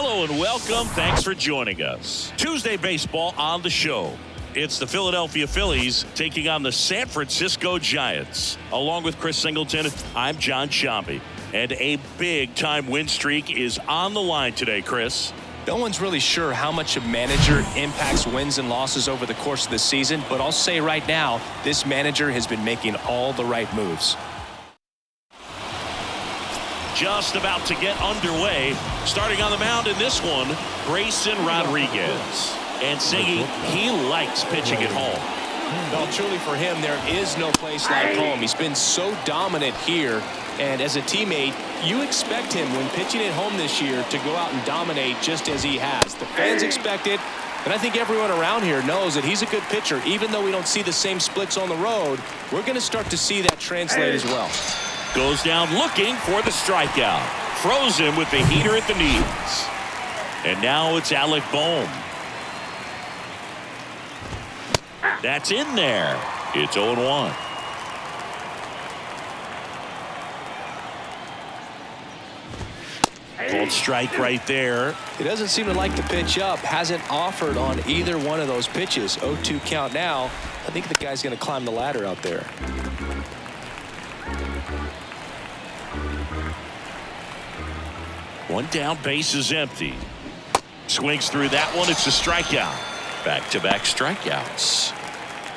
Hello and welcome. Thanks for joining us. Tuesday baseball on the show. It's the Philadelphia Phillies taking on the San Francisco Giants. Along with Chris Singleton, I'm John Sciambi. And a big-time win streak is on the line today, Chris. No one's really sure how much a manager impacts wins and losses over the course of the season, but I'll say right now, this manager has been making all the right moves. Just about to get underway. Starting on the mound in this one, Grayson Rodriguez. And Siggy, he likes pitching at home. Well, truly for him, there is no place like home. He's been so dominant here. And as a teammate, you expect him when pitching at home this year to go out and dominate just as he has. The fans expect it, and I think everyone around here knows that he's a good pitcher. Even though we don't see the same splits on the road, we're going to start to see that translate as well. Goes down looking for the strikeout. Throws him with the heater at the knees. And now it's Alec Bohm. That's in there. It's 0-1. Called strike right there. He doesn't seem to like the pitch up. Hasn't offered on either one of those pitches. 0-2 count now. I think the guy's going to climb the ladder out there. One down, base is empty. Swings through that one. It's a strikeout. Back-to-back strikeouts.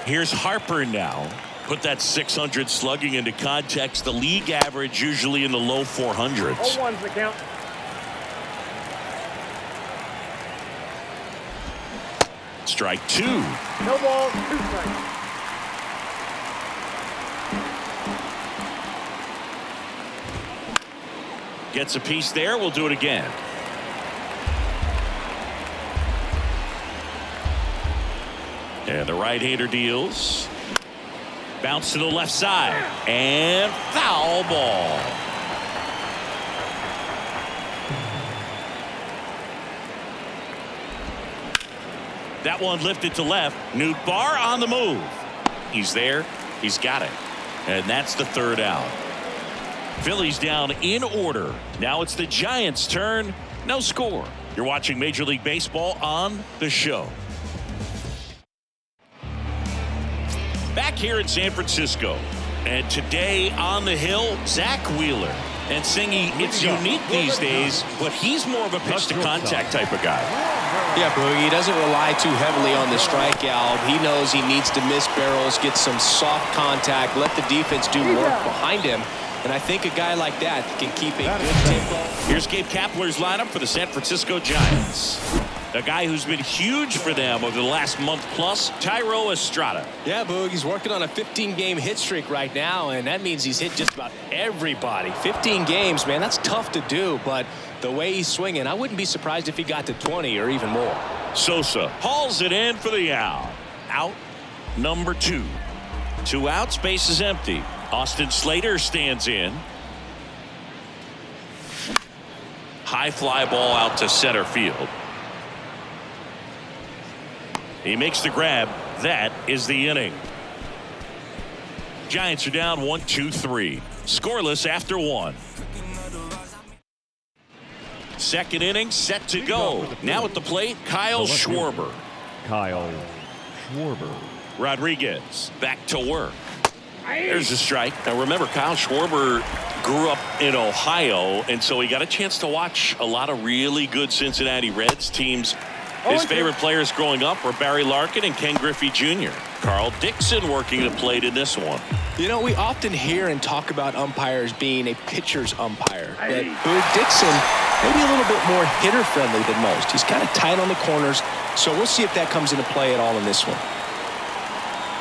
Here's Harper now. Put that 600 slugging into context. The league average usually in the low 400s. 0-1's the count. Strike two. No ball, 2 strikes. Gets a piece there. We'll do it again. And the right-hander deals. Bounce to the left side. And foul ball. That one lifted to left. Nootbaar on the move. He's there. He's got it. And that's the third out. Phillies down in order. Now it's the Giants' turn. No score. You're watching Major League Baseball on the show. Back here in San Francisco. And today on the hill, Zach Wheeler. And Singy, it's unique these days, but he's more of a pitch-to-contact type of guy. Yeah, Boogie, he doesn't rely too heavily on the strikeout. He knows he needs to miss barrels, get some soft contact, let the defense do work behind him. And I think a guy like that can keep a good tempo. Here's Gabe Kapler's lineup for the San Francisco Giants. A guy who's been huge for them over the last month plus, Thairo Estrada. Yeah, Boog, he's working on a 15-game hit streak right now, and that means he's hit just about everybody. 15 games, man, that's tough to do, but the way he's swinging, I wouldn't be surprised if he got to 20 or even more. Sosa hauls it in for the out. Out number 2. 2 outs, base is empty. Austin Slater stands in. High fly ball out to center field. He makes the grab. That is the inning. Giants are down 1-2-3. Scoreless after 1. Second inning set to go. Now at the plate, Kyle Schwarber. Kyle Schwarber. Rodriguez back to work. There's a strike. Now remember, Kyle Schwarber grew up in Ohio, and so he got a chance to watch a lot of really good Cincinnati Reds teams. His favorite players growing up were Barry Larkin and Ken Griffey Jr. Carl Dixon working the plate in this one. You know, we often hear and talk about umpires being a pitcher's umpire, but Boog Dixon maybe a little bit more hitter-friendly than most. He's kind of tight on the corners, so we'll see if that comes into play at all in this one.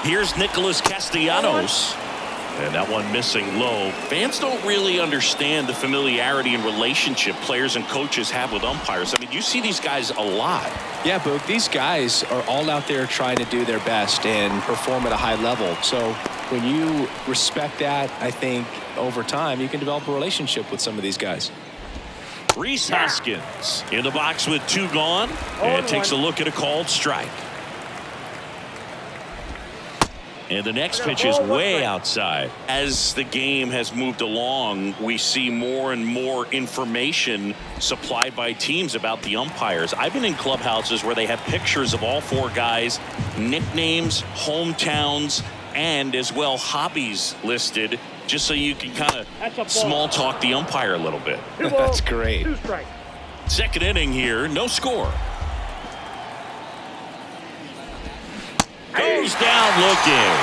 Here's Nicholas Castellanos. And that one missing low. Fans don't really understand the familiarity and relationship players and coaches have with umpires. I mean, you see these guys a lot. Yeah, Boog, these guys are all out there trying to do their best and perform at a high level. So when you respect that, I think over time you can develop a relationship with some of these guys. Rhys Hoskins in the box with 2 gone and takes a look at a called strike. And the next pitch is way outside. As the game has moved along, we see more and more information supplied by teams about the umpires. I've been in clubhouses where they have pictures of all four guys, nicknames, hometowns, and as well hobbies listed, just so you can kind of small talk the umpire a little bit. That's great. 2 strikes. Second inning here, no score. Goes down looking.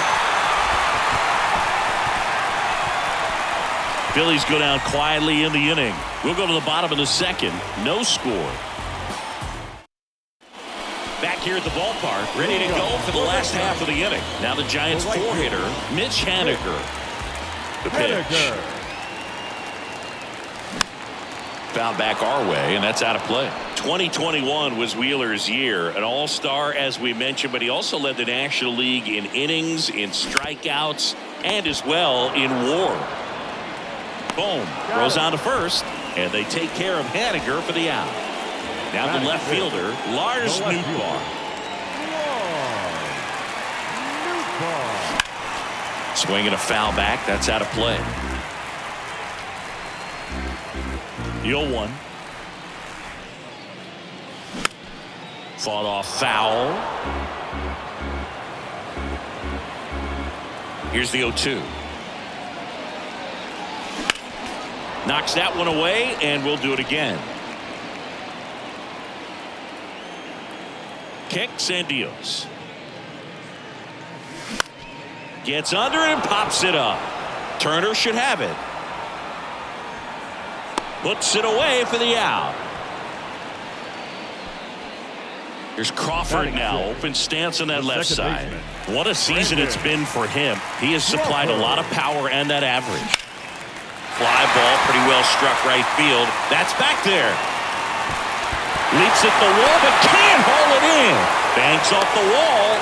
Phillies go down quietly in the inning. We'll go to the bottom of the second. No score. Back here at the ballpark, ready to go for the last half of the inning. Now the Giants four-hitter, Mitch Haniger. The pitch. Foul back our way, and that's out of play. 2021 was Wheeler's year, an all-star, as we mentioned, but he also led the National League in innings, in strikeouts, and as well in WAR. Boom. Throws on to first, and they take care of Haniger for the out. Now the left fielder, Lars Nootbaar. Swinging a foul back. That's out of play. 0-1. Fought off foul. Here's the 0-2. Knocks that one away, and we'll do it again. Kicks and deals. Gets under it and pops it up. Turner should have it. Puts it away for the out. Here's Crawford now. Open stance on that left side. What a season it's been for him. He has supplied a lot of power and that average. Fly ball pretty well struck right field. That's back there. Leaps at the wall but can't haul it in. Banks off the wall.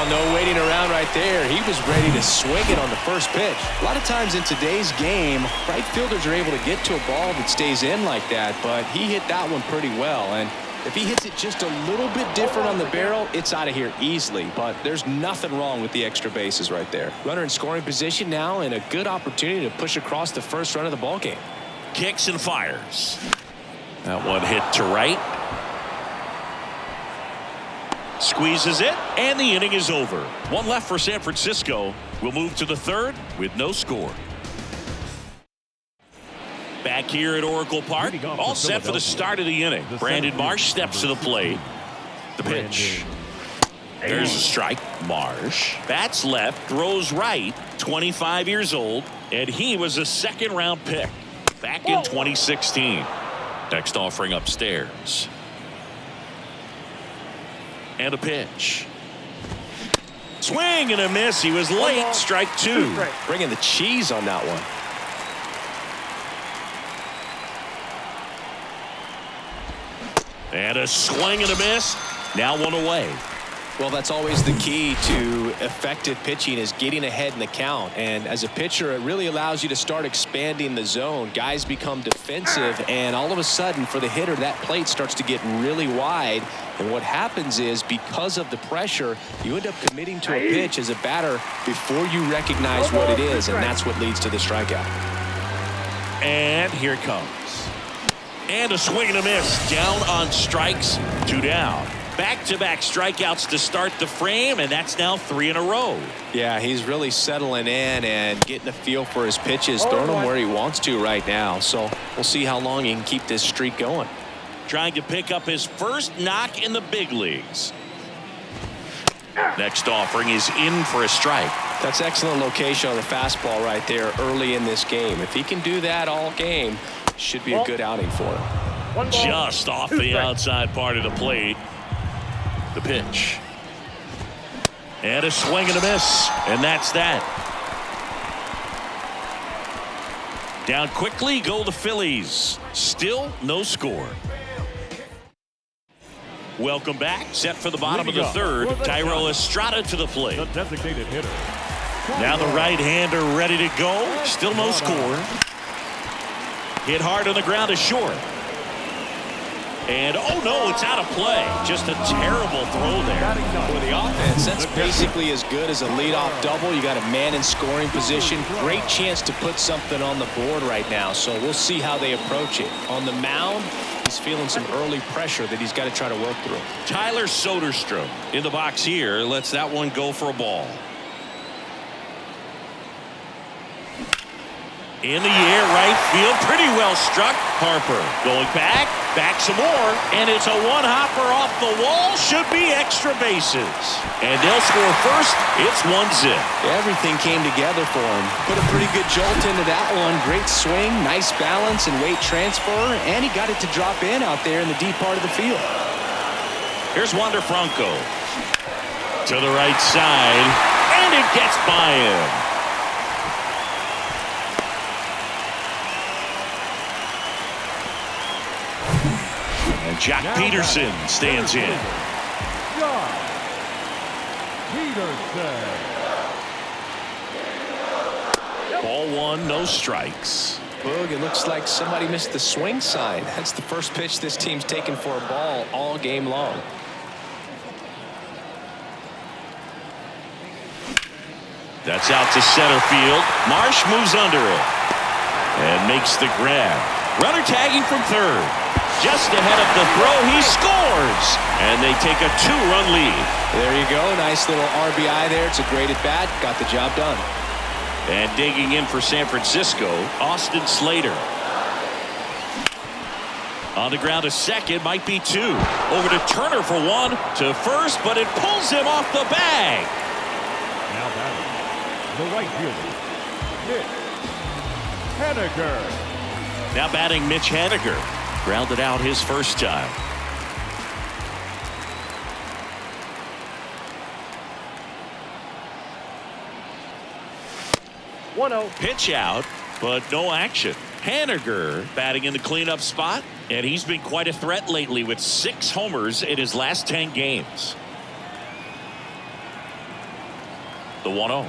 No waiting around right there. He was ready to swing it on the first pitch. A lot of times in today's game, right fielders are able to get to a ball that stays in like that, but he hit that one pretty well. And if he hits it just a little bit different on the barrel, it's out of here easily. But there's nothing wrong with the extra bases right there. Runner in scoring position now, and a good opportunity to push across the first run of the ball game. Kicks and fires. That one hit to right. Squeezes it, and the inning is over. One left for San Francisco. We'll move to the third with no score. Back here at Oracle Park, all set for the start of the inning. Brandon Marsh steps to the plate. The pitch. There's a strike. Marsh bats left, throws right. 25 years old, and he was a second-round pick back in 2016. Next offering upstairs. And a pitch. Swing and a miss. He was late. Strike 2. Bringing the cheese on that one. And a swing and a miss. Now one away. Well, that's always the key to effective pitching, is getting ahead in the count. And as a pitcher, it really allows you to start expanding the zone. Guys become defensive, and all of a sudden, for the hitter, that plate starts to get really wide. And what happens is, because of the pressure, you end up committing to a pitch as a batter before you recognize what it is, and that's what leads to the strikeout. And here it comes. And a swing and a miss. Down on strikes, 2 down. Back-to-back strikeouts to start the frame, and that's now 3 in a row. Yeah, he's really settling in and getting a feel for his pitches, throwing them where he wants to right now. So we'll see how long he can keep this streak going. Trying to pick up his first knock in the big leagues. Next offering is in for a strike. That's excellent location on the fastball right there early in this game. If he can do that all game, should be a good outing for him. Just off the outside part of the plate. The pitch. And a swing and a miss. And that's that. Down quickly go the Phillies. Still no score. Welcome back. Set for the bottom of the third. Thairo Estrada to the plate. The designated hitter. Now the right-hander ready to go. Still no score. Hit hard on the ground is short. And, oh, no, it's out of play. Just a terrible throw there. For the offense, that's basically as good as a leadoff double. You got a man in scoring position. Great chance to put something on the board right now. So we'll see how they approach it. On the mound, he's feeling some early pressure that he's got to try to work through. Tyler Soderstrom in the box here. Lets that one go for a ball. In the air, right field, pretty well struck. Harper going back some more, and it's a one-hopper off the wall. Should be extra bases. And they'll score first. It's 1-0. Everything came together for him. Put a pretty good jolt into that one. Great swing, nice balance and weight transfer, and he got it to drop in out there in the deep part of the field. Here's Wander Franco. To the right side, and it gets by him. Jack Peterson stands in. Jock Peterson. Ball one, no strikes. Boog, it looks like somebody missed the swing sign. That's the first pitch this team's taken for a ball all game long. That's out to center field. Marsh moves under it and makes the grab. Runner tagging from third. Just ahead of the throw, he scores, and they take a 2-run lead. There you go, nice little RBI there. It's a great at bat, got the job done. And digging in for San Francisco, Austin Slater. On the ground to second, might be two. Over to Turner for one, to first, but it pulls him off the bag. Now batting, the right fielder, Mitch Haniger. Now batting Mitch Haniger. Grounded out his first time. Pitch out, but no action. Haniger batting in the cleanup spot, and he's been quite a threat lately with 6 homers in his last 10 games. The 1-0.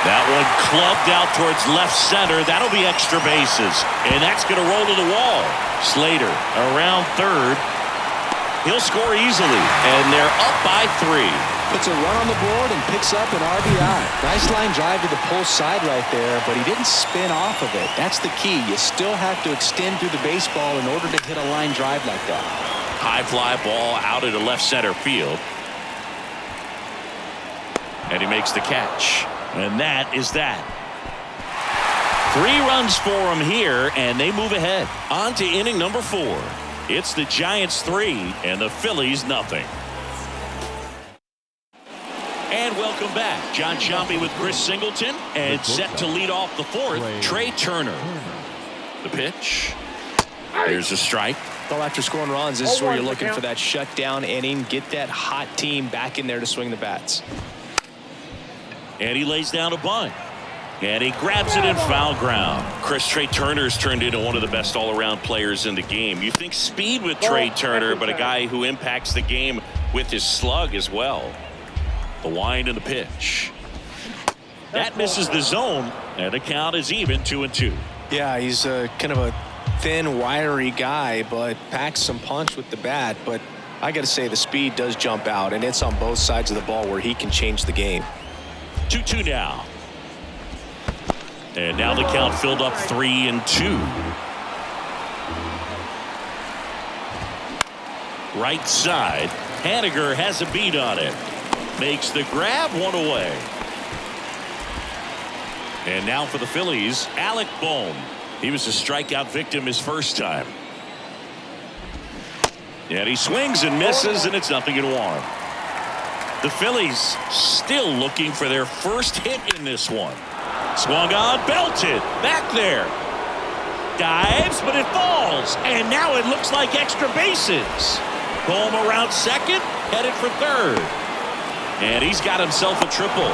That one clubbed out towards left center. That'll be extra bases. And that's going to roll to the wall. Slater around third. He'll score easily. And they're up by 3. Puts a run on the board and picks up an RBI. Nice line drive to the pull side right there, but he didn't spin off of it. That's the key. You still have to extend through the baseball in order to hit a line drive like that. High fly ball out into left center field. And he makes the catch. And that is that. 3 runs for him here, and they move ahead. On to inning number 4. It's the Giants 3 and the Phillies nothing. And welcome back. John Sciambi with Chris Singleton, and set to lead off the 4th, Trey Turner. The pitch. There's a strike. Well, after scoring runs, this is where you're looking for that shutdown inning. Get that hot team back in there to swing the bats. And he lays down a bunt. And he grabs it in foul ground. Trey Turner's turned into one of the best all-around players in the game. You think speed with Trey Turner, but a guy who impacts the game with his slug as well. The wind and the pitch. That misses the zone, and the count is even 2-2. Yeah, he's kind of a thin, wiry guy, but packs some punch with the bat. But I got to say, the speed does jump out, and it's on both sides of the ball where he can change the game. 2-2 now. And now the count filled up 3-2. Right side. Haniger has a beat on it. Makes the grab, one away. And now for the Phillies, Alec Bohm. He was a strikeout victim his first time. And he swings and misses, and it's 0-1. The Phillies still looking for their first hit in this one. Swung on, belted, back there. Dives, but it falls. And now it looks like extra bases. Bohm around second, headed for third. And he's got himself a triple.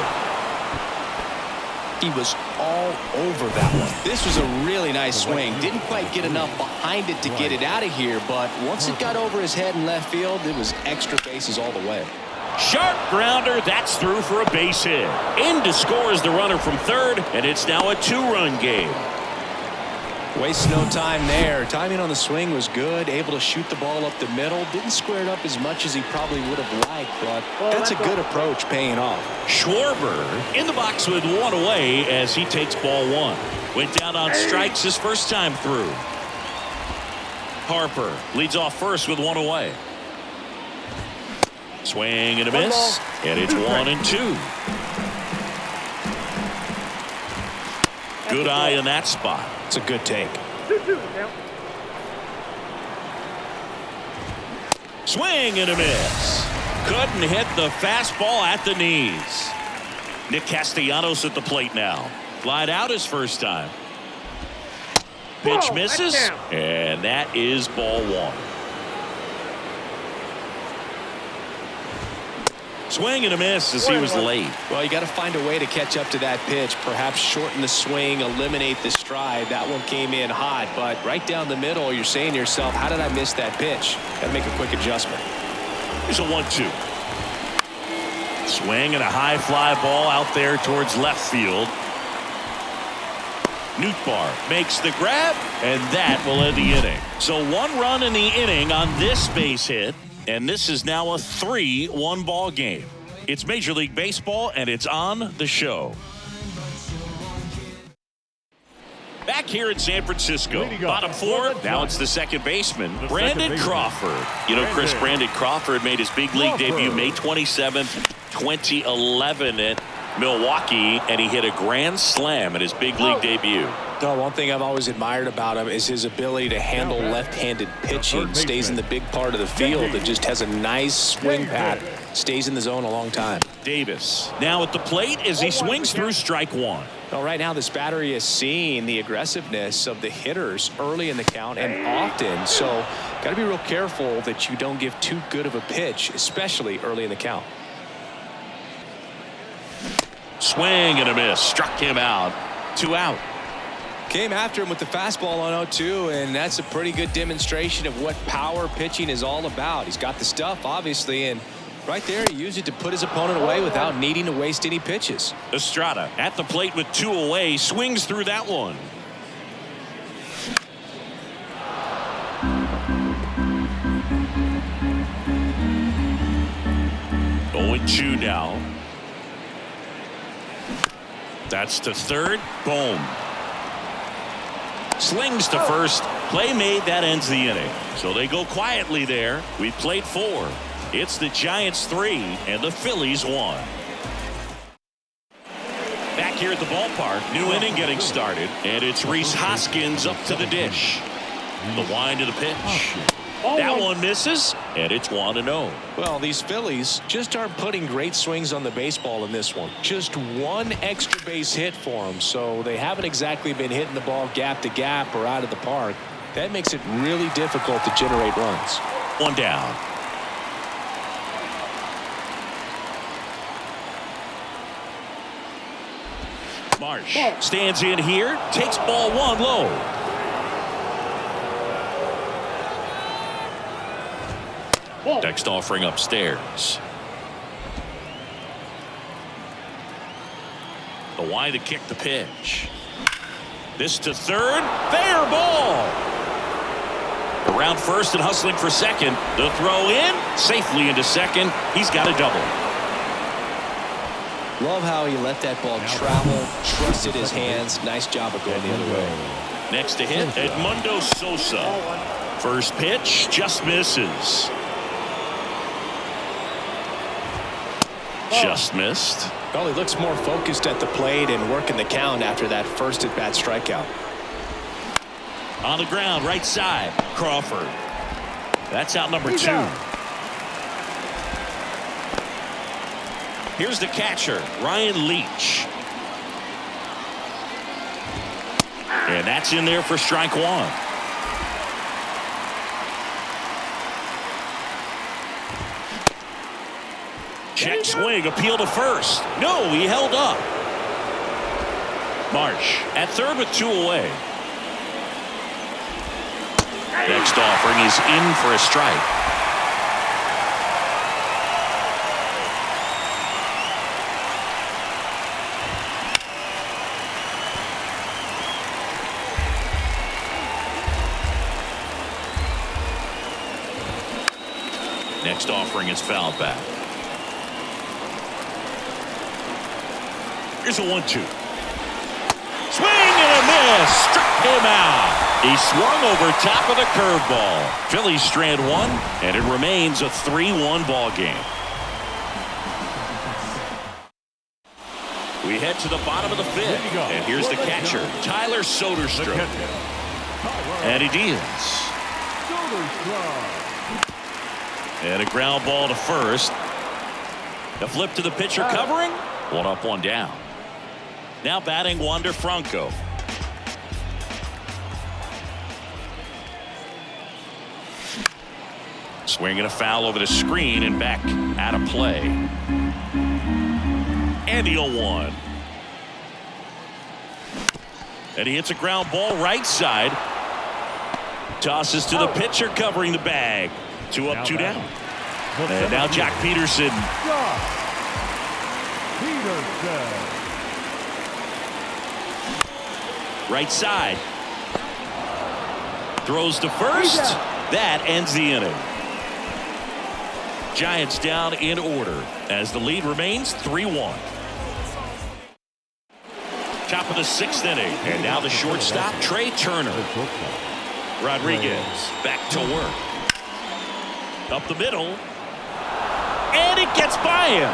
He was all over that one. This was a really nice swing. Didn't quite get enough behind it to get it out of here, but once it got over his head in left field, it was extra bases all the way. Sharp grounder, that's through for a base hit. In to score is the runner from third, and it's now a 2-run game. Waste no time there. Timing on the swing was good. Able to shoot the ball up the middle. Didn't square it up as much as he probably would have liked, but that's a good approach paying off. Schwarber in the box with one away as he takes ball one. Went down on strikes his first time through. Harper leads off first with one away. Swing and a miss, and it's 1-2. Good eye in that spot. It's a good take. 2-2 now. Swing and a miss. Couldn't hit the fastball at the knees. Nick Castellanos at the plate now. Flied out his first time. Pitch misses, and that is ball one. Swing and a miss as he was late. Well, you got to find a way to catch up to that pitch. Perhaps shorten the swing, eliminate the stride. That one came in hot, but right down the middle, you're saying to yourself, how did I miss that pitch? Got to make a quick adjustment. Here's a 1-2. Swing and a high fly ball out there towards left field. Nootbaar makes the grab, and that will end the inning. So 1 run in the inning on this base hit, and this is now a 3-1 ball game. It's Major League Baseball, and it's on the show. Back here in San Francisco, bottom 4. Now it's the second baseman, Brandon Crawford. You know, Chris, Brandon Crawford made his big league debut May 27th, 2011 at Milwaukee, and he hit a grand slam at his big league debut. No, one thing I've always admired about him is his ability to handle left-handed pitching. Stays in the big part of the field and just has a nice swing path. Stays in the zone a long time. Davis now at the plate as he swings through strike one. Well, right now this battery is seeing the aggressiveness of the hitters early in the count and often. So got to be real careful that you don't give too good of a pitch, especially early in the count. Swing and a miss. Struck him out. 2 out. Came after him with the fastball on 0-2, and that's a pretty good demonstration of what power pitching is all about. He's got the stuff, obviously, and right there he used it to put his opponent away without needing to waste any pitches. Estrada at the plate with 2 away. Swings through that one. Going 2 now. That's to third. Boom. Slings to first. Play made. That ends the inning. So they go quietly there. We played 4. It's the Giants 3 and the Phillies 1. Back here at the ballpark. New inning getting started. And it's Rhys Hoskins up to the dish. The wind of the pitch. That one misses, and it's 1-0. Well, these Phillies just aren't putting great swings on the baseball in this one. Just 1 extra base hit for them, so they haven't exactly been hitting the ball gap to gap or out of the park. That makes it really difficult to generate runs. 1 down. Marsh stands in here, takes ball 1 low. Next offering upstairs. The wide to kick the pitch. This to third. Fair ball. Around first and hustling for second. The throw in. Safely into second. He's got a double. Love how he let that ball travel. Trusted his hands. Nice job of going the other way. Next to hit, Edmundo Sosa. First pitch just misses. Just missed. Well, he looks more focused at the plate and working the count after that first at-bat strikeout. On the ground, right side, Crawford. That's out number 2. Here's the catcher, Ryan Leach. And that's in there for strike 1. Check swing, appeal to first. No, he held up. Marsh at third with 2 away. Next offering is in for a strike. next offering is fouled back. Here's a 1-2. Swing and a miss. Struck him out. He swung over top of the curveball. Phillies strand one, and it remains a 3-1 ball game. We head to the bottom of the fifth, and here's the catcher, Tyler Soderstrom. And he deals. And a ground ball to first. The flip to the pitcher covering. One up, one down. Now batting Wander Franco. Swinging a foul over the screen and back out of play. And the 0-1. And he hits a ground ball right side. Tosses to the pitcher covering the bag. 2 up, 2 down. And now Joc Pederson. Right side. Throws to first. That ends the inning. Giants down in order as the lead remains 3-1. Top of the 6th inning, and now the shortstop, Trey Turner. Rodriguez back to work. Up the middle, and it gets by him.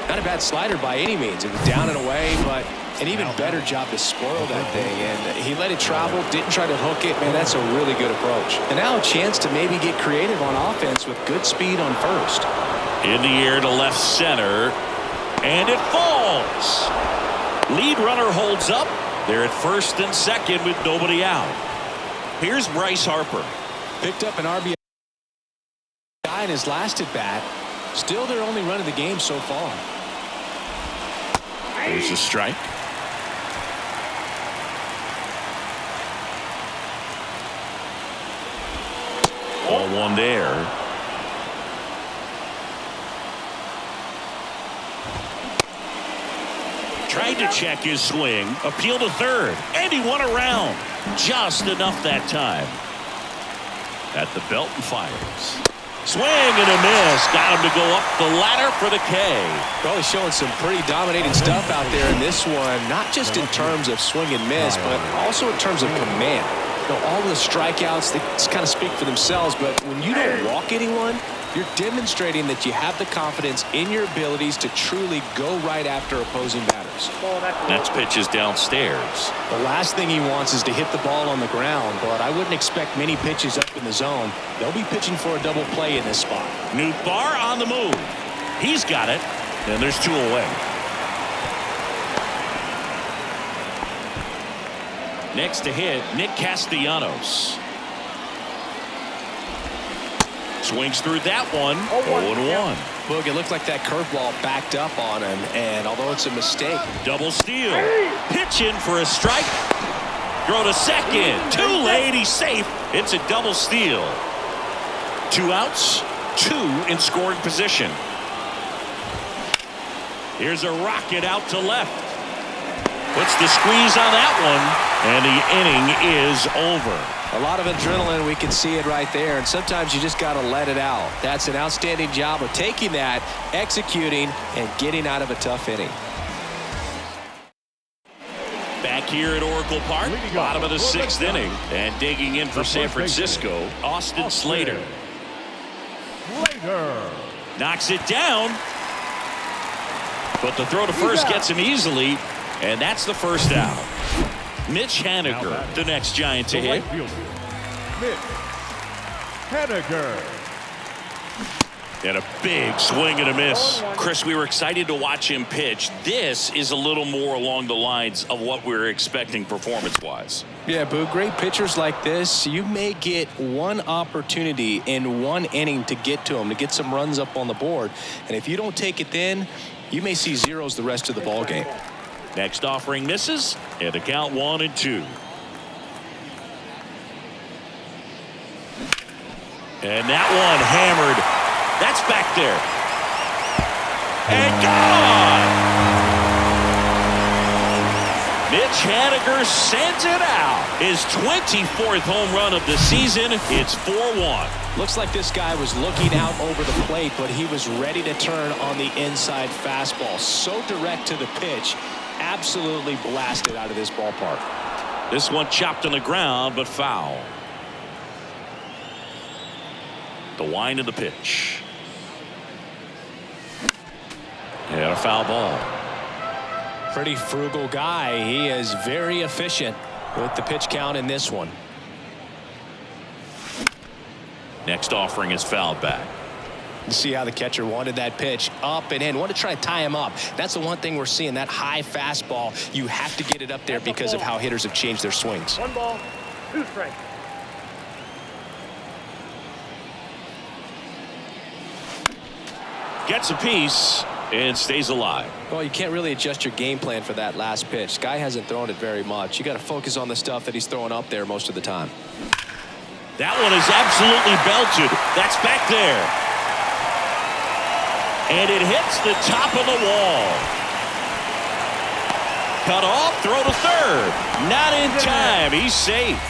Not a bad slider by any means. It was down and away, but an even better job to spoil that thing. And he let it travel, didn't try to hook it. Man, that's a really good approach. And now a chance to maybe get creative on offense with good speed on first. In the air to left center, and it falls. Lead runner holds up. They're at first and second with nobody out. Here's Bryce Harper. Picked up an RBI in his last at bat. Still their only run of the game so far. There's a strike. Ball one there. Tried to check his swing, appeal to third, and he won around. Just enough that time. At the belt and fires. Swing and a miss. Got him to go up the ladder for the K. Probably showing some pretty dominating stuff out there in this one, not just in terms of swing and miss, but also in terms of command. You know, all the strikeouts, they kind of speak for themselves, but when you don't walk anyone, you're demonstrating that you have the confidence in your abilities to truly go right after opposing batters. Next pitch is downstairs. The last thing he wants is to hit the ball on the ground, but I wouldn't expect many pitches up in the zone. They'll be pitching for a double play in this spot. Nootbaar on the move. He's got it, and there's 2 away. Next to hit, Nick Castellanos. Swings through that one. 0-1. Boog, it looked like that curveball backed up on him, and although it's a mistake. Double steal. Pitch in for a strike. Throw to second. Too late. He's safe. It's a double steal. 2 outs. 2 in scoring position. Here's a rocket out to left. Puts the squeeze on that one, and the inning is over. A lot of adrenaline, we can see it right there, and sometimes you just got to let it out. That's an outstanding job of taking that, executing, and getting out of a tough inning. Back here at Oracle Park, bottom of the 6th inning, and digging in for San Francisco, Austin Slater. Knocks it down, but the throw to first gets him easily, and that's the first out. Mitch Haniger, the next Giant to hit. Mitch Haniger. And a big swing and a miss. Chris, we were excited to watch him pitch. This is a little more along the lines of what we were expecting performance-wise. Yeah, Boo, great pitchers like this, you may get one opportunity in one inning to get to them, to get some runs up on the board. And if you don't take it then, you may see zeros the rest of the ball game. Next offering misses, and the count 1-2. And that one hammered. That's back there. And gone! pitch. Haniger sends it out. His 24th home run of the season. It's 4-1. Looks like this guy was looking out over the plate, but he was ready to turn on the inside fastball. So direct to the pitch. Absolutely blasted out of this ballpark. This one chopped on the ground, but foul. The wind of the pitch. And a foul ball. Pretty frugal guy. He is very efficient with the pitch count in this one. Next offering is fouled back. You see how the catcher wanted that pitch up and in. Want to try to tie him up. That's the one thing we're seeing. That high fastball. You have to get it up there because of how hitters have changed their swings. 1 ball, 2 strikes. Gets a piece and stays alive. Well, you can't really adjust your game plan for that last pitch. Guy hasn't thrown it very much. You got to focus on the stuff that he's throwing up there most of the time. That one is absolutely belted. That's back there. And it hits the top of the wall. Cut off, throw to third. Not in time. He's safe.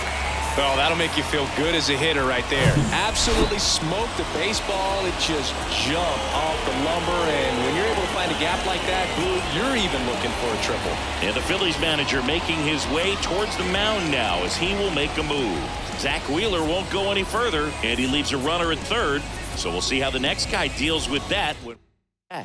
Well, that'll make you feel good as a hitter right there. Absolutely smoked the baseball. It just jumped off the lumber. And when you're able to find a gap like that, you're even looking for a triple. And the Phillies manager making his way towards the mound now as he will make a move. Zach Wheeler won't go any further, and he leaves a runner at third. So we'll see how the next guy deals with that.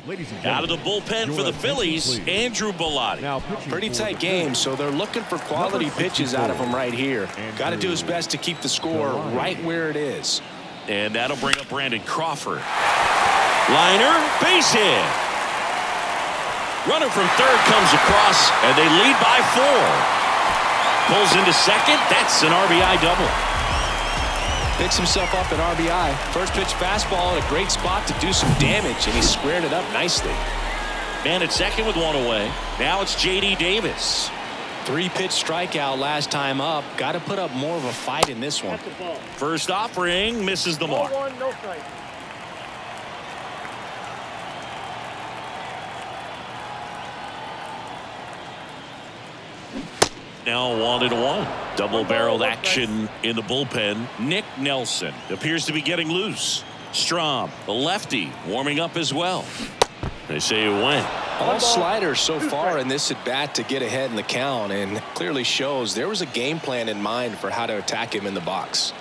Ladies and Out of the gentlemen, bullpen your for the attention, Phillies, please. Andrew Bellotti. Now pitching Pretty for tight the game, Phillies, so they're looking for quality Number pitches out of 64, him right here. Got to do his Andrew best to keep the score Bellotti. right where it is. And that'll bring up Brandon Crawford. Liner, base hit. Runner from third comes across, and they lead by 4. Pulls into second. That's an RBI double. Picks himself up at RBI. First pitch fastball in a great spot to do some damage, and he squared it up nicely. Man at second with 1 away. Now it's J.D. Davis. 3-pitch strikeout last time up. Got to put up more of a fight in this one. That's the ball. First offering misses the mark. 1, no strike. Now 1-1. Double-barreled action in the bullpen. Nick Nelson appears to be getting loose. Strom, the lefty, warming up as well. They say it went. All sliders so far in this at-bat to get ahead in the count, and clearly shows there was a game plan in mind for how to attack him in the box.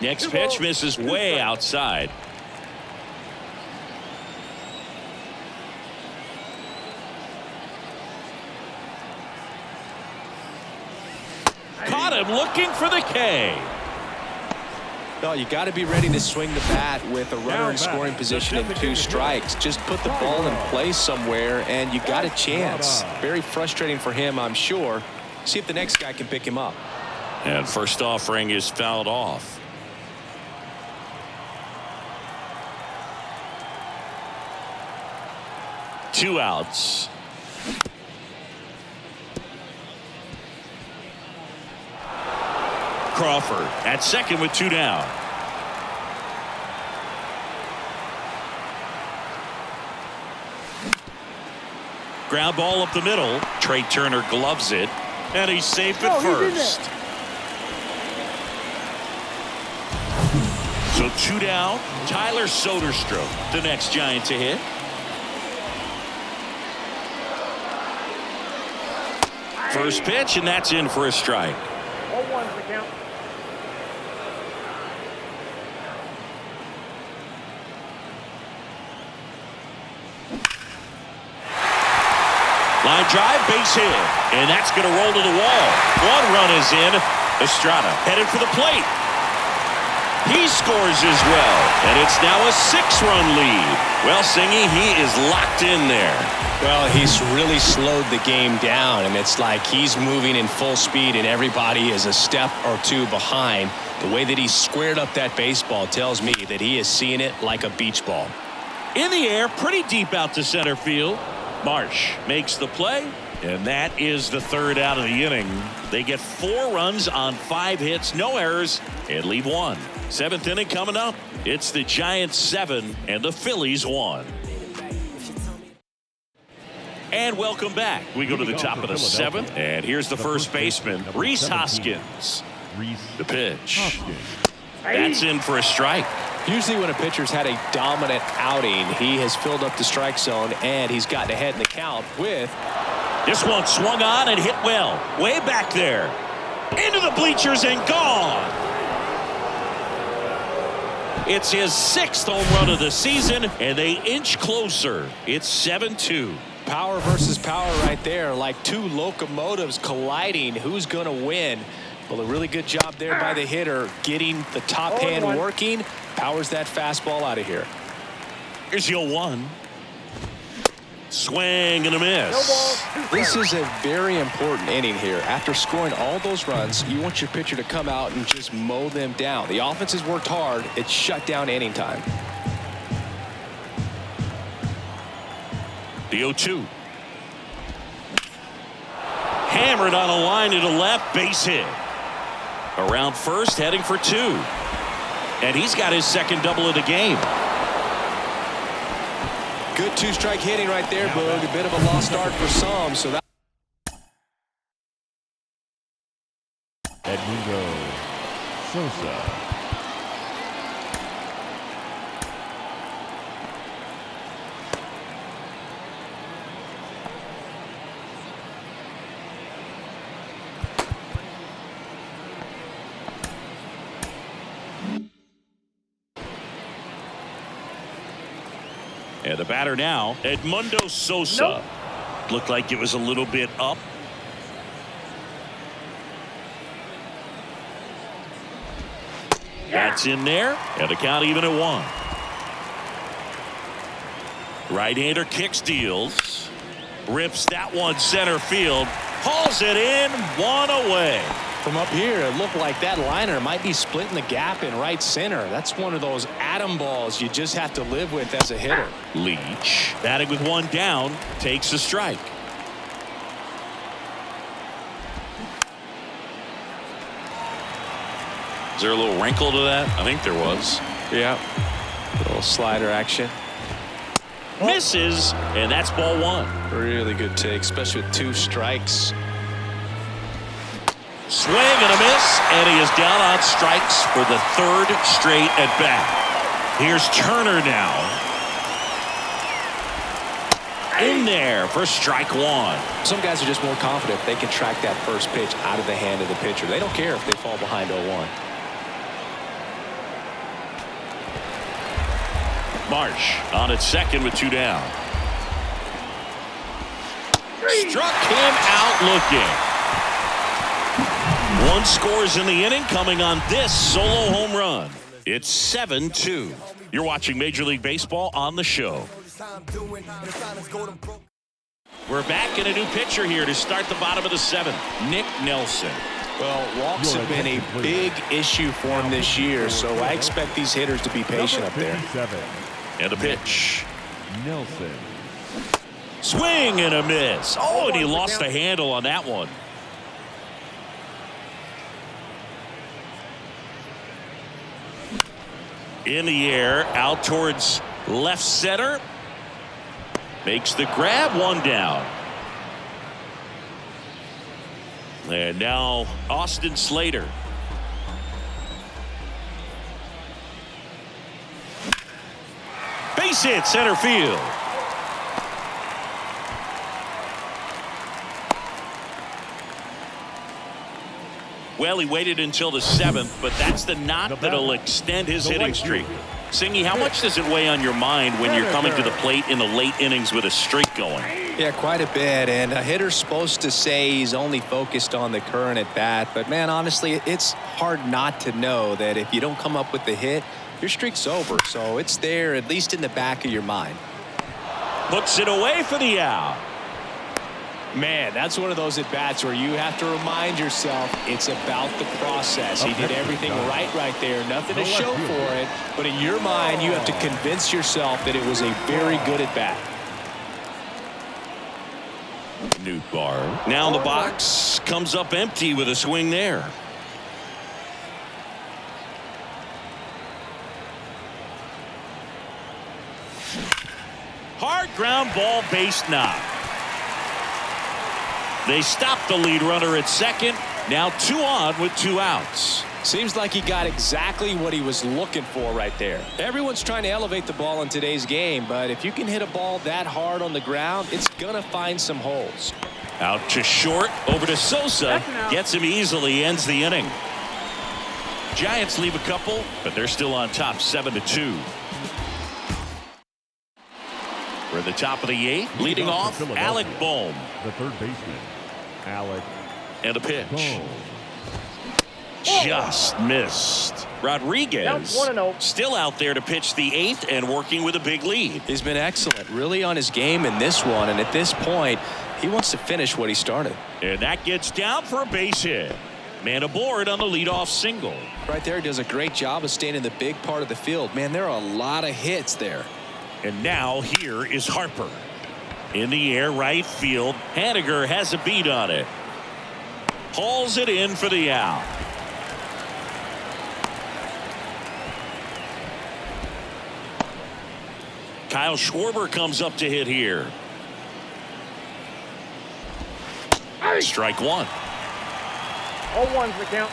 Next pitch misses way outside. Caught him looking for the K. No, you got to be ready to swing the bat with a runner in scoring position and 2 strikes. Just put the ball in place somewhere, and you got a chance. Very frustrating for him, I'm sure. See if the next guy can pick him up. And first offering is fouled off. Two outs. Crawford at second with 2 down. Ground ball up the middle. Trey Turner gloves it, and he's safe at first. So 2 down. Tyler Soderstrom, the next Giant to hit. First pitch, and that's in for a strike. 0-1's the count. Line drive, base hit, and that's going to roll to the wall. 1 run is in. Estrada headed for the plate. He scores as well, and it's now a 6-run lead. Well, Singy, he is locked in there. Well, he's really slowed the game down, and it's like he's moving in full speed, and everybody is a step or 2 behind. The way that he squared up that baseball tells me that he is seeing it like a beach ball. In the air, pretty deep out to center field. Marsh makes the play, and that is the 3rd out of the inning. They get 4 runs on 5 hits, no errors, and leave 1. 7th inning coming up. It's the Giants 7 and the Phillies 1. And welcome back. We go to the top of the 7th, and here's the first baseman, Rhys Hoskins. The pitch. That's in for a strike. Usually when a pitcher's had a dominant outing, he has filled up the strike zone, and he's gotten ahead in the count with... This one swung on and hit well. Way back there. Into the bleachers and gone. It's his 6th home run of the season, and they inch closer. It's 7-2. Power versus power right there, like two locomotives colliding. Who's going to win? Well, a really good job there by the hitter, getting the top hand working. Powers that fastball out of here. Here's the 0-1. Swing and a miss. This is a very important inning here. After scoring all those runs, you want your pitcher to come out and just mow them down. The offense has worked hard. It's shut down inning time. The 0-2. Hammered on a line to the left, base hit. Around first, heading for 2. And he's got his 2nd double of the game. Good 2-strike hitting right there, Boog. A bit of a lost start for some. So that Edmundo Sosa. And the batter now, Edmundo Sosa. Looked like it was a little bit up. That's in there, and the count even at 1. Right-hander kicks, deals. Rips that one center field. Hauls it in, 1 away. from up here, it looked like that liner might be splitting the gap in right center. That's one of those atom balls you just have to live with as a hitter. Leach batting with 1 down, takes a strike. Is there a little wrinkle to that? I think there was. Yeah. Little slider action. Misses, and that's ball 1. Really good take, especially with 2 strikes. Swing and a miss, and he is down on strikes for the 3rd straight at bat. Here's Turner now. In there for strike 1. Some guys are just more confident they can track that first pitch out of the hand of the pitcher. They don't care if they fall behind 0-1. Marsh on at second with 2 down. Struck him out looking. 1 scores in the inning, coming on this solo home run. It's 7-2. You're watching Major League Baseball on the show. We're back in a new pitcher here to start the bottom of the 7th. Nick Nelson. Well, walks have been a big issue for him this year, so I expect these hitters to be patient up there. And a pitch. Nelson. Swing and a miss. Oh, and he lost the handle on that one. In the air, out towards left center. Makes the grab, 1 down. And now Austin Slater. Base hit, center field. Well, he waited until the 7th, but that's the knock that'll extend his hitting streak. Singy, how much does it weigh on your mind when you're coming to the plate in the late innings with a streak going? Yeah, quite a bit. And a hitter's supposed to say he's only focused on the current at bat. But, man, honestly, it's hard not to know that if you don't come up with the hit, your streak's over. So it's there, at least in the back of your mind. Puts it away for the out. Man, that's one of those at-bats where you have to remind yourself it's about the process. He did everything right there. Nothing to show for it. But in your mind, you have to convince yourself that it was a very good at-bat. Nootbaar now in the box. Comes up empty with a swing there. Hard ground ball, base knock. They stop the lead runner at second. Now 2 on with 2 outs. Seems like he got exactly what he was looking for right there. Everyone's trying to elevate the ball in today's game, but if you can hit a ball that hard on the ground, it's going to find some holes. Out to short, over to Sosa. Gets him easily, ends the inning. Giants leave a couple, but they're still on top 7-2. We're at the top of the 8th. Leading off, Alec Bohm. The third baseman, Alec And a pitch. Bohm. Just missed. Rodriguez Counts 1-0. still out there to pitch the 8th and working with a big lead. He's been excellent, really on his game in this one, and at this point, he wants to finish what he started. And that gets down for a base hit. Man aboard on the leadoff single. Right there, he does a great job of staying in the big part of the field. Man, there are a lot of hits there. And now here is Harper. In the air, right field. Haniger has a beat on it. Hauls it in for the out. Kyle Schwarber comes up to hit here. Strike 1. 0-1's the count.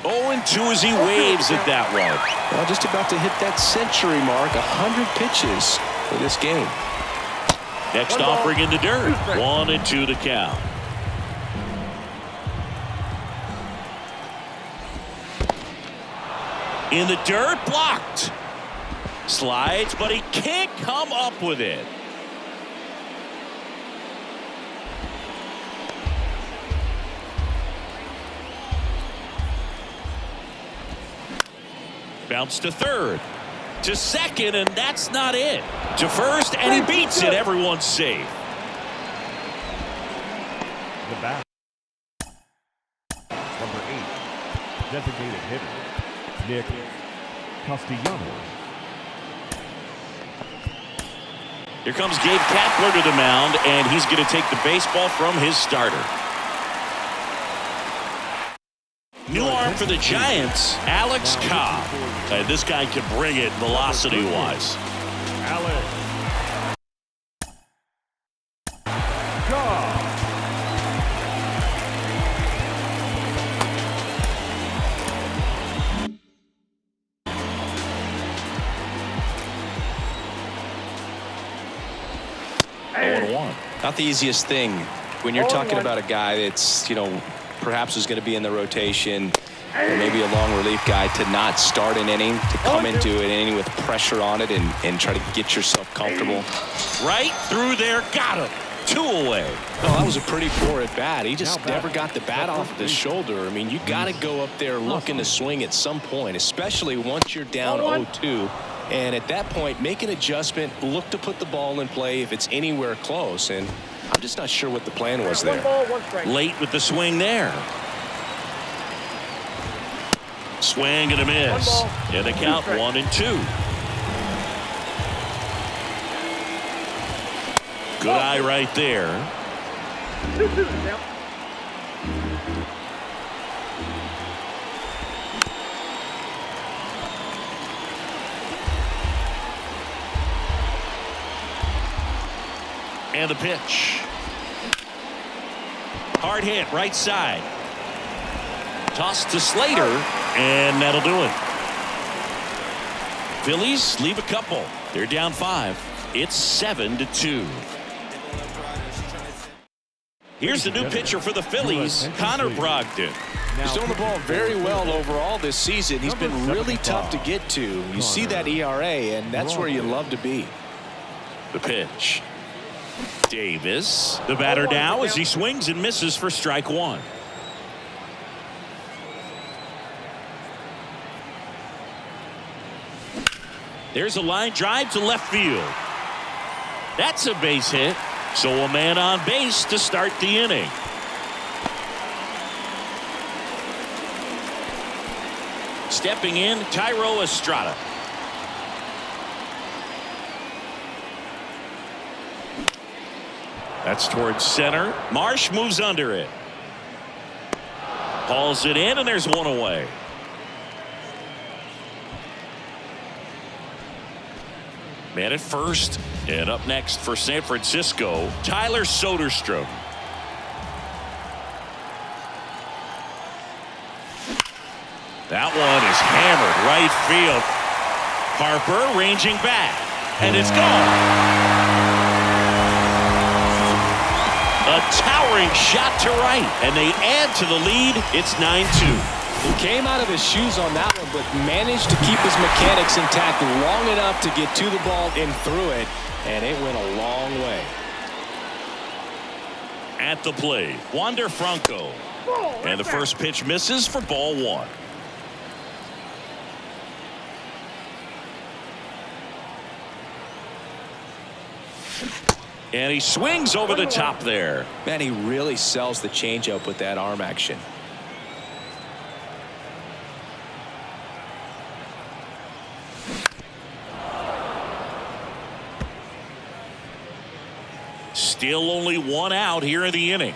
0-2 as he waves at that one. Well, just about to hit that century mark, 100 pitches for this game. Next 1 ball, offering in the dirt. 2 strikes. 1-2 to count. In the dirt, blocked. Slides, but he can't come up with it. Bounce to third. To second, and that's not it. To first, and he beats it. Everyone's safe. The bat. Number 8, designated hitter, Nick Castellanos. Here comes Gabe Kapler to the mound, and he's going to take the baseball from his starter. New arm for the Giants, Alex Cobb. And this guy can bring it velocity-wise. Alex Cobb. Not the easiest thing when you're talking about a guy that's, perhaps is going to be in the rotation, or maybe a long relief guy, to not start an inning, to come into an inning with pressure on it and try to get yourself comfortable. Right through there, got him. 2 away. Oh, that was a pretty poor at bat. He just never got the bat off of his shoulder. I mean, you got to go up there looking to swing at some point, especially once you're down 0-2. And at that point, make an adjustment, look to put the ball in play if it's anywhere close. And I'm just not sure what the plan was 1 there. ball, 1 strike. Late with the swing there. Swing and a miss. 1 ball, And the 2 count strikes. 1-2. Good eye right there. 2-2 the count. And the pitch. Hard hit, right side. Toss to Slater, and that'll do it. Phillies leave a couple. They're down 5. It's 7-2. Here's the new pitcher for the Phillies, Connor Brogdon. He's doing the ball very well overall this season. He's been really tough to get to. You see that ERA, and that's where you love to be. The pitch. Davis, the batter now as he swings and misses for strike 1. There's a line drive to left field. That's a base hit. So a man on base to start the inning. Stepping in, Thairo Estrada. That's towards center. Marsh moves under it. Hauls it in, and there's 1 away. Man at first. And up next for San Francisco, Tyler Soderstrom. That one is hammered right field. Harper ranging back, and it's gone. A towering shot to right, and they add to the lead. It's 9-2. He came out of his shoes on that one, but managed to keep his mechanics intact long enough to get to the ball and through it, and it went a long way. At the plate, Wander Franco. And the first pitch misses for ball one. And he swings over the top there. Man, he really sells the changeup with that arm action. Still only one out here in the inning.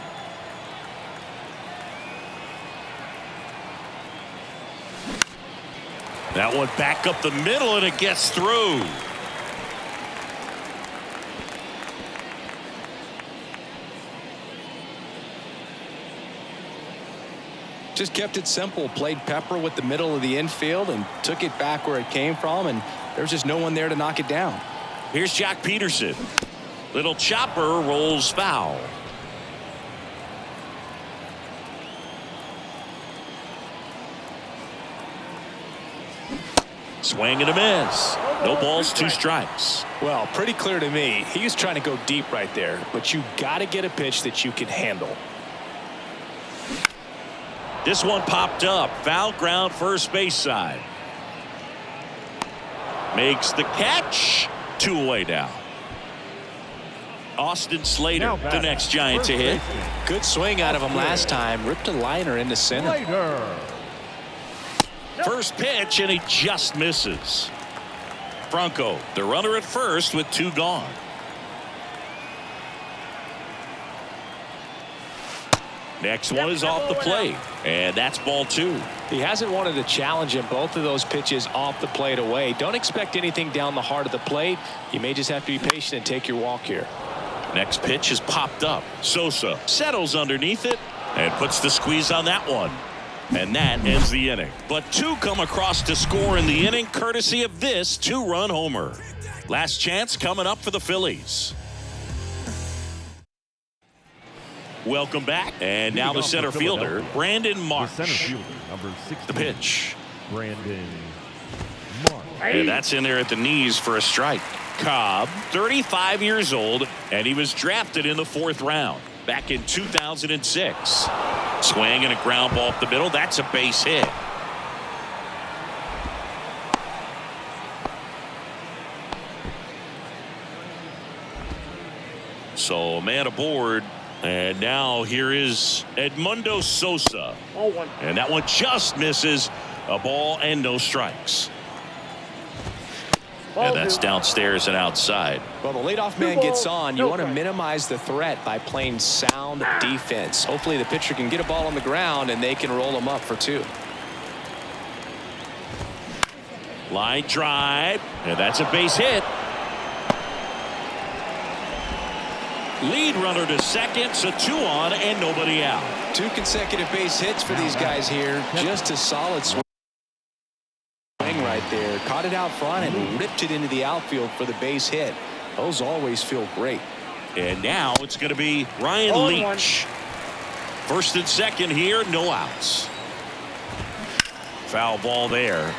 That one back up the middle, and it gets through. Just kept it simple, played pepper with the middle of the infield and took it back where it came from, and there's just no one there to knock it down. Here's Jock Peterson. Little chopper rolls foul. Swing and a miss. No balls, 2 strikes. Well, pretty clear to me. He was trying to go deep right there, but you got to get a pitch that you can handle. This one popped up. Foul ground, first base side. Makes the catch. 2 away now. Austin Slater, the next Giant to hit. Good swing out of him last time. Ripped a liner into center. Slater. First pitch, and he just misses. Franco, the runner at first with 2 gone. Next one is off the plate, and that's ball 2. He hasn't wanted to challenge him. Both of those pitches off the plate away. Don't expect anything down the heart of the plate. You may just have to be patient and take your walk here. Next pitch is popped up. Sosa settles underneath it and puts the squeeze on that one. And that ends the inning. But 2 come across to score in the inning, courtesy of this 2-run homer. Last chance coming up for the Phillies. Welcome back. And now the center fielder, Brandon Marsh. The center fielder, number 16. The pitch. Brandon Marsh. And that's in there at the knees for a strike. Cobb, 35 years old, and he was drafted in the 4th round back in 2006. Swing and a ground ball up the middle. That's a base hit. So a man aboard. And now here is Edmundo Sosa. And that one just misses. A ball and no strikes. And that's downstairs and outside. Well, the leadoff man gets on. You want to minimize the threat by playing sound defense. Hopefully the pitcher can get a ball on the ground and they can roll him up for 2. Line drive, and that's a base hit. Lead runner to second, so 2 on and nobody out. 2 consecutive base hits for these guys here. Just a solid swing right there. Caught it out front and ripped it into the outfield for the base hit. Those always feel great. And now it's going to be Ryan Leach. First and second here, no outs. Foul ball there.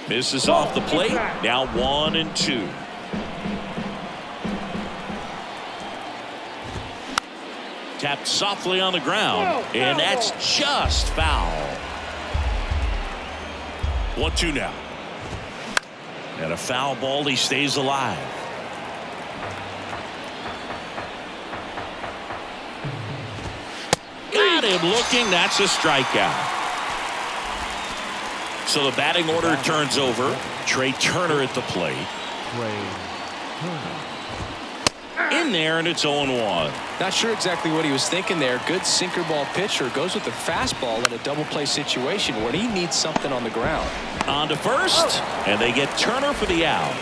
Misses off the plate. Now 1-2. Tapped softly on the ground, and that's just foul. 1-2 now. And a foul ball, he stays alive. Got him looking, that's a strikeout. So the batting order turns over. Trey Turner at the plate. Trey Turner. in there, and it's 0-1. Not sure exactly what he was thinking there. Good sinker ball pitcher goes with the fastball in a double play situation where he needs something on the ground. On to first, and they get Turner for the out.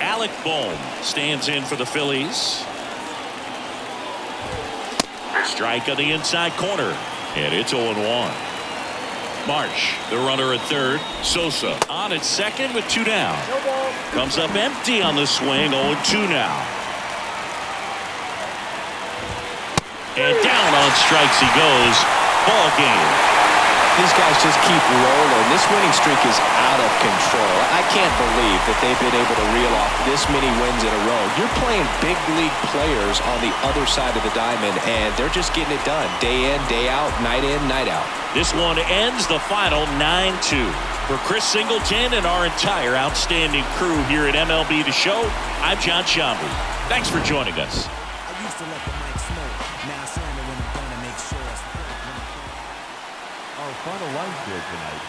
Alec Bohm stands in for the Phillies. Strike on the inside corner, and it's 0-1. Marsh, the runner at third. Sosa on at second with 2 down. No ball. Comes up empty on the swing. 0-2 now. And down on strikes he goes. Ball game. These guys just keep rolling. This winning streak is out of control. I can't believe that they've been able to reel off this many wins in a row. You're playing big league players on the other side of the diamond, and they're just getting it done. Day in, day out, night in, night out. This one ends the final 9-2. For Chris Singleton and our entire outstanding crew here at MLB The Show, I'm John Sciambi. Thanks for joining us. I used to let the mic smoke. Now I slam it when I'm done and make sure it's Our final line score tonight: